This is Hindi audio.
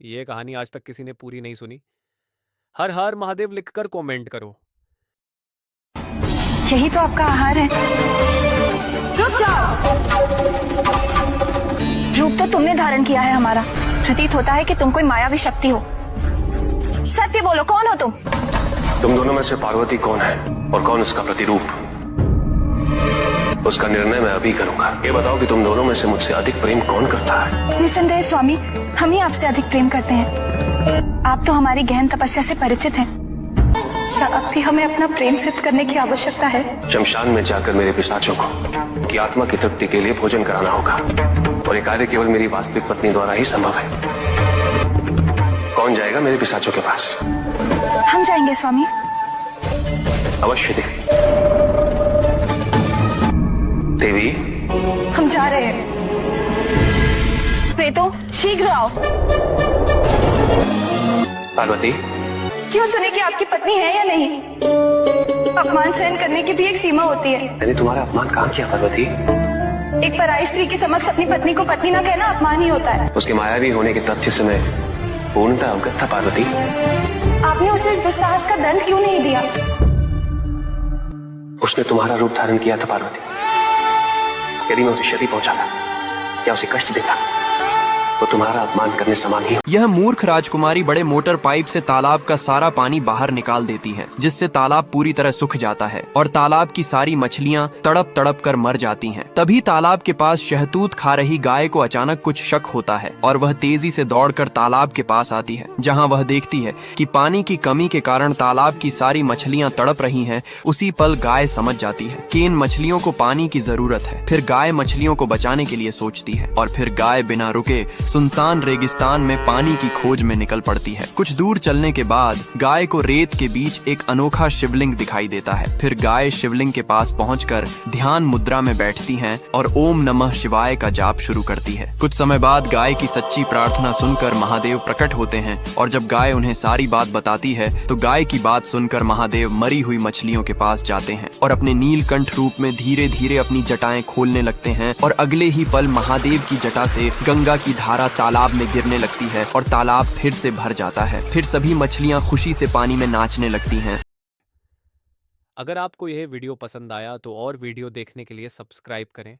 ये कहानी आज तक किसी ने पूरी नहीं सुनी। हर हर महादेव लिखकर कमेंट करो। यही तो आपका आहार है। रुक जाओ। रूप तो तुमने धारण किया है हमारा। प्रतीत होता है कि तुम कोई मायावी शक्ति हो। सत्य बोलो, कौन हो तुम? तुम दोनों में से पार्वती कौन है और कौन उसका प्रतिरूप, उसका निर्णय मैं अभी करूंगा। ये बताओ कि तुम दोनों में से मुझसे अधिक प्रेम कौन करता है? निसंदेह स्वामी, हम ही आपसे अधिक प्रेम करते हैं। आप तो हमारी गहन तपस्या से परिचित हैं। क्या अब भी हमें अपना प्रेम सिद्ध करने की आवश्यकता है? शमशान में जाकर मेरे पिशाचों को की आत्मा की तृप्ति के लिए भोजन कराना होगा, और ये कार्य केवल मेरी वास्तविक पत्नी द्वारा ही संभव है। कौन जाएगा मेरे पिशाचों के पास? हम जाएंगे स्वामी। अवश्य देवी। देवी, हम जा रहे हैं। प्रेतो, शीघ्र आओ। पार्वती, क्यों सुने कि आपकी पत्नी है या नहीं? अपमान सहन करने की भी एक सीमा होती है। मैंने तुम्हारा अपमान कहाँ किया पार्वती? एक पराई स्त्री के समक्ष अपनी पत्नी को पत्नी ना कहना अपमान ही होता है। उसके मायावी होने के तथ्य से मैं पूर्णतः अवगत था पार्वती। आपने उसे इस दुस्साहस का दंड क्यों नहीं दिया? उसने तुम्हारा रूप धारण किया था पार्वती। यदि मैं उसे क्षति पहुंचाता या उसे कष्ट देता तो तुम्हारा अपमान करने समान ही। यह मूर्ख राजकुमारी बड़े मोटर पाइप से तालाब का सारा पानी बाहर निकाल देती है, जिससे तालाब पूरी तरह सूख जाता है और तालाब की सारी मछलियां तड़प तड़प कर मर जाती हैं। तभी तालाब के पास शहतूत खा रही गाय को अचानक कुछ शक होता है और वह तेजी से दौड़कर तालाब के पास आती है, जहां वह देखती है कि पानी की कमी के कारण तालाब की सारी मछलियां तड़प रही हैं। उसी पल गाय समझ जाती है कि इन मछलियों को पानी की जरूरत है। फिर गाय मछलियों को बचाने के लिए सोचती है और फिर गाय बिना रुके सुनसान रेगिस्तान में पानी की खोज में निकल पड़ती है। कुछ दूर चलने के बाद गाय को रेत के बीच एक अनोखा शिवलिंग दिखाई देता है। फिर गाय शिवलिंग के पास पहुंचकर ध्यान मुद्रा में बैठती हैं और ओम नमः शिवाय का जाप शुरू करती है। कुछ समय बाद गाय की सच्ची प्रार्थना सुनकर महादेव प्रकट होते हैं और जब गाय उन्हें सारी बात बताती है तो गाय की बात सुनकर महादेव मरी हुई मछलियों के पास जाते हैं और अपने नीलकंठ रूप में धीरे धीरे अपनी जटाएं खोलने लगते हैं और अगले ही पल महादेव की जटा से गंगा की धारा तालाब में गिरने लगती है और तालाब फिर से भर जाता है। फिर सभी मछलियां खुशी से पानी में नाचने लगती हैं। अगर आपको यह वीडियो पसंद आया तो और वीडियो देखने के लिए सब्सक्राइब करें